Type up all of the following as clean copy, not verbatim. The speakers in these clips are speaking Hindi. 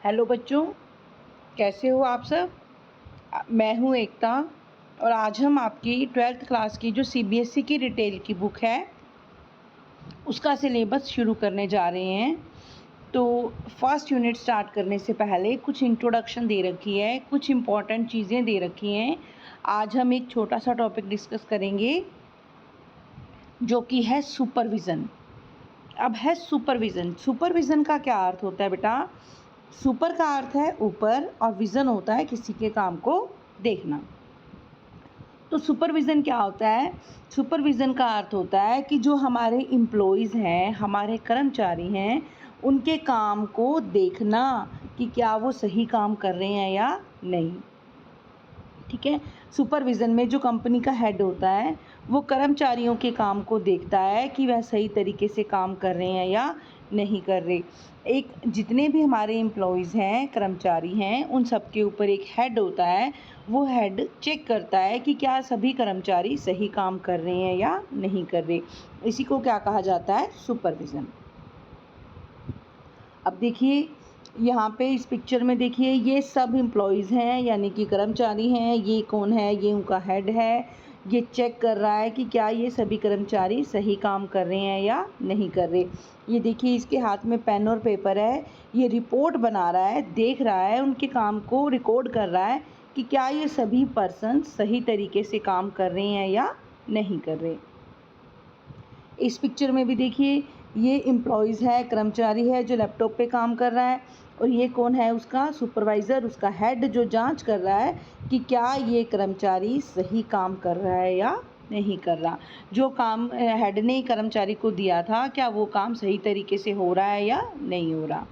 हेलो बच्चों, कैसे हो आप सब। मैं हूँ एकता और आज हम आपकी 12th क्लास की जो सीबीएसई की डिटेल की बुक है उसका सिलेबस शुरू करने जा रहे हैं। तो फर्स्ट यूनिट स्टार्ट करने से पहले कुछ इंट्रोडक्शन दे रखी है, कुछ इम्पॉर्टेंट चीज़ें दे रखी हैं। आज हम एक छोटा सा टॉपिक डिस्कस करेंगे जो कि है सुपरविज़न। अब है सुपरविज़न का क्या अर्थ होता है बेटा। सुपर का अर्थ है ऊपर और विज़न होता है किसी के काम को देखना। तो सुपरविज़न क्या होता है? सुपरविज़न का अर्थ होता है कि जो हमारे एम्प्लॉइज़ हैं, हमारे कर्मचारी हैं, उनके काम को देखना कि क्या वो सही काम कर रहे हैं या नहीं। ठीक है। सुपरविज़न में जो कंपनी का हेड होता है वो कर्मचारियों के काम को देखता है कि वह सही तरीके से काम कर रहे हैं या नहीं कर रहे। एक जितने भी हमारे एम्प्लॉइज़ हैं, कर्मचारी हैं, उन सब के ऊपर एक हेड होता है। वो हेड चेक करता है कि क्या सभी कर्मचारी सही काम कर रहे हैं या नहीं कर रहे। इसी को क्या कहा जाता है? सुपरविज़न। अब देखिए यहाँ पे इस पिक्चर में देखिए ये सब एम्प्लॉइज़ हैं, यानी कि कर्मचारी हैं। ये कौन है? ये उनका हेड है। ये चेक कर रहा है कि क्या ये सभी कर्मचारी सही काम कर रहे हैं या नहीं कर रहे। ये देखिए इसके हाथ में पेन और पेपर है। ये रिपोर्ट बना रहा है, देख रहा है, उनके काम को रिकॉर्ड कर रहा है कि क्या ये सभी पर्सन सही तरीके से काम कर रहे हैं या नहीं कर रहे। इस पिक्चर में भी देखिए ये एम्प्लॉइज़ है, कर्मचारी है जो लैपटॉप पे काम कर रहा है, और ये कौन है? उसका सुपरवाइज़र, उसका हेड जो जांच कर रहा है कि क्या ये कर्मचारी सही काम कर रहा है या नहीं कर रहा। जो काम हेड ने कर्मचारी को दिया था, क्या वो काम सही तरीके से हो रहा है या नहीं हो रहा।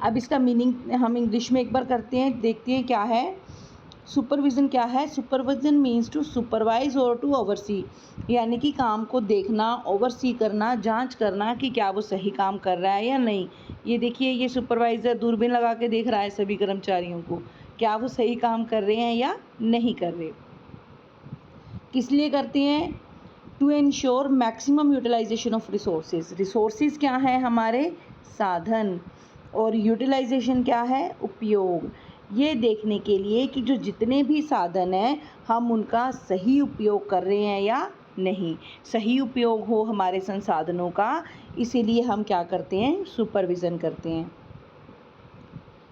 अब इसका मीनिंग हम इंग्लिश में एक बार करते हैं, देखते हैं क्या है। सुपरविज़न क्या है? सुपरविज़न मीन्स टू सुपरवाइज और टू ओवरसी, यानी कि काम को देखना, ओवरसी करना, जांच करना कि क्या वो सही काम कर रहा है या नहीं। ये देखिए ये सुपरवाइज़र दूरबीन लगा के देख रहा है सभी कर्मचारियों को, क्या वो सही काम कर रहे हैं या नहीं कर रहे। किस लिए करते हैं? To ensure maximum utilization of resources. Resources क्या है? हमारे साधन। और यूटिलाइजेशन क्या है? उपयोग। ये देखने के लिए कि जो जितने भी साधन हैं हम उनका सही उपयोग कर रहे हैं या नहीं, सही उपयोग हो हमारे संसाधनों का, इसीलिए हम क्या करते हैं? सुपरविज़न करते हैं।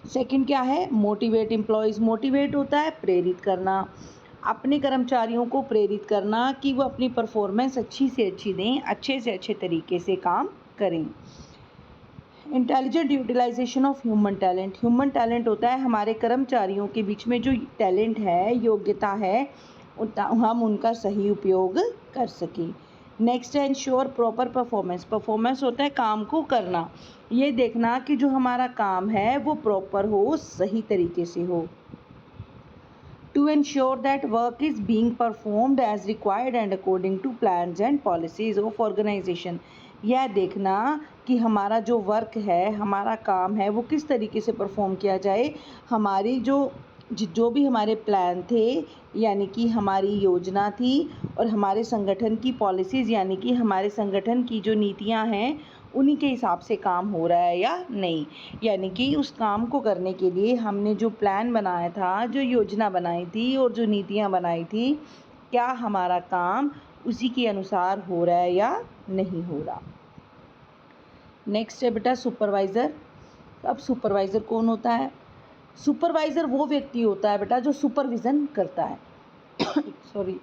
सेकंड क्या है? Motivate employees. मोटिवेट होता है प्रेरित करना, अपने कर्मचारियों को प्रेरित करना कि वो अपनी परफॉर्मेंस अच्छी से अच्छी दें, अच्छे से अच्छे तरीके से काम करें। Intelligent utilization of human talent. Human talent होता है हमारे कर्मचारियों के बीच में जो टैलेंट है, योग्यता है, हम उनका सही उपयोग कर सकें। नेक्स्ट है इंश्योर प्रॉपर परफॉर्मेंस। परफॉर्मेंस होता है काम को करना, ये देखना कि जो हमारा काम है वो प्रॉपर हो, सही तरीके से हो। To ensure that work is being performed as required and according to plans and policies of organization। यह देखना कि हमारा जो वर्क है, हमारा काम है, वो किस तरीके से परफॉर्म किया जाए। हमारी जो भी हमारे प्लान थे, यानी कि हमारी योजना थी, और हमारे संगठन की पॉलिसीज़, यानी कि हमारे संगठन की जो नीतियां हैं, उन्हीं के हिसाब से काम हो रहा है या नहीं। यानी कि उस काम को करने के लिए हमने जो प्लान बनाया था, जो योजना बनाई थी और जो नीतियां बनाई थी, क्या हमारा काम उसी के अनुसार हो रहा है या नहीं हो रहा। नेक्स्ट है बेटा सुपरवाइज़र। अब सुपरवाइज़र कौन होता है? सुपरवाइज़र वो व्यक्ति होता है बेटा जो सुपरविज़न करता है सॉरी,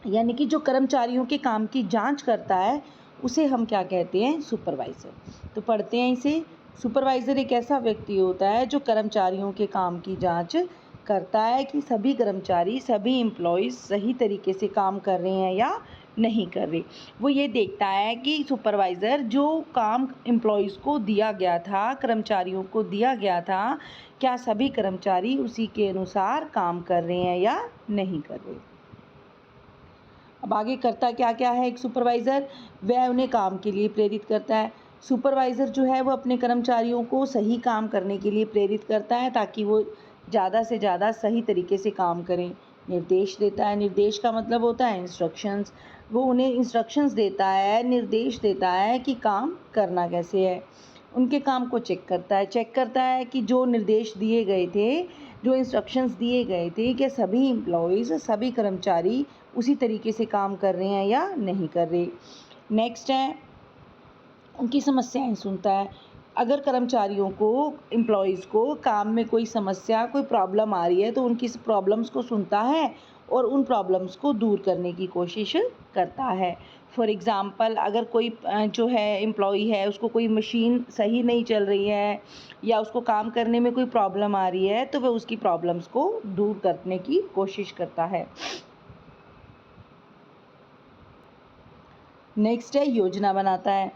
यानी कि जो कर्मचारियों के काम की जांच करता है, उसे हम क्या कहते हैं? सुपरवाइज़र। तो पढ़ते हैं इसे। सुपरवाइज़र एक ऐसा व्यक्ति होता है जो कर्मचारियों के काम की जांच करता है कि सभी कर्मचारी, सभी एम्प्लॉइज़ सही तरीके से काम कर रहे हैं या नहीं कर रहे। वो ये देखता है कि सुपरवाइज़र जो काम एम्प्लॉइज़ को दिया गया था, कर्मचारियों को दिया गया था, क्या सभी कर्मचारी उसी के अनुसार काम कर रहे हैं या नहीं कर रहे। अब आगे करता क्या क्या है एक सुपरवाइज़र? वह उन्हें काम के लिए प्रेरित करता है। सुपरवाइज़र जो है वो अपने कर्मचारियों को सही काम करने के लिए प्रेरित करता है ताकि वो ज़्यादा से ज़्यादा सही तरीके से काम करें। निर्देश देता है। निर्देश का मतलब होता है इंस्ट्रक्शंस। वो उन्हें इंस्ट्रक्शंस देता है, निर्देश देता है कि काम करना कैसे है। उनके काम को चेक करता है कि जो निर्देश दिए गए थे, जो इंस्ट्रक्शंस दिए गए थे, कि सभी एम्प्लॉइज़, सभी कर्मचारी उसी तरीके से काम कर रहे हैं या नहीं कर रहे। नेक्स्ट है, उनकी समस्याएं सुनता है। अगर कर्मचारियों को, एम्प्लॉइज़ को काम में कोई समस्या, कोई प्रॉब्लम आ रही है तो उनकी इस प्रॉब्लम्स को सुनता है और उन प्रॉब्लम्स को दूर करने की कोशिश करता है। फॉर एग्ज़ाम्पल, अगर कोई जो है एम्प्लॉई है, उसको कोई मशीन सही नहीं चल रही है या उसको काम करने में कोई प्रॉब्लम आ रही है तो वह उसकी प्रॉब्लम्स को दूर करने की कोशिश करता है। नेक्स्ट है, योजना बनाता है।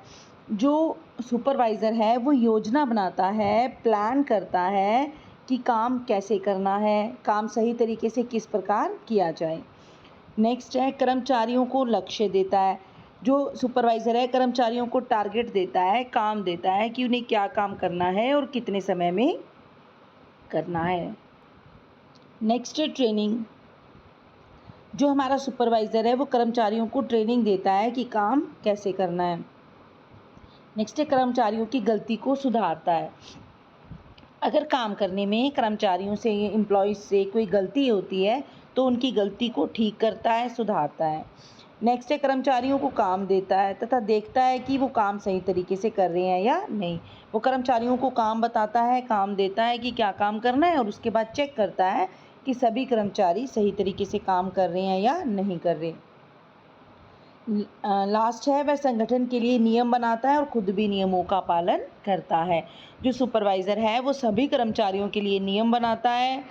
जो सुपरवाइज़र है वो योजना बनाता है, प्लान करता है कि काम कैसे करना है, काम सही तरीके से किस प्रकार किया जाए। नेक्स्ट है, कर्मचारियों को लक्ष्य देता है। जो सुपरवाइज़र है कर्मचारियों को टारगेट देता है, काम देता है कि उन्हें क्या काम करना है और कितने समय में करना है। नेक्स्ट है, ट्रेनिंग। जो हमारा सुपरवाइज़र है वो कर्मचारियों को ट्रेनिंग देता है कि काम कैसे करना है। नेक्स्ट है, कर्मचारियों की गलती को सुधारता है। अगर काम करने में कर्मचारियों से, एम्प्लॉइज़ से कोई गलती होती है तो उनकी गलती को ठीक करता है, सुधारता है। नेक्स्ट है, कर्मचारियों को काम देता है तथा देखता है कि वो काम सही तरीके से कर रहे हैं या नहीं। वो कर्मचारियों को काम बताता है, काम देता है कि क्या काम करना है और उसके बाद चेक करता है कि सभी कर्मचारी सही तरीके से काम कर रहे हैं या नहीं कर रहे। लास्ट है, वह संगठन के लिए नियम बनाता है और खुद भी नियमों का पालन करता है। जो सुपरवाइज़र है वो सभी कर्मचारियों के लिए नियम बनाता है,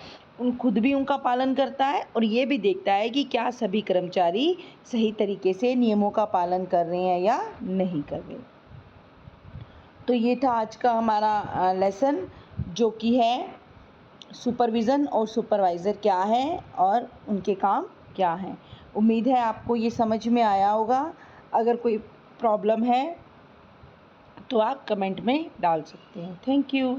खुद भी उनका पालन करता है और ये भी देखता है कि क्या सभी कर्मचारी सही तरीके से नियमों का पालन कर रहे हैं या नहीं कर रहे। तो ये था आज का हमारा लेसन, जो कि है सुपरविज़न और सुपरवाइज़र क्या है और उनके काम क्या हैं। उम्मीद है आपको ये समझ में आया होगा। अगर कोई प्रॉब्लम है तो आप कमेंट में डाल सकते हैं। Thank you.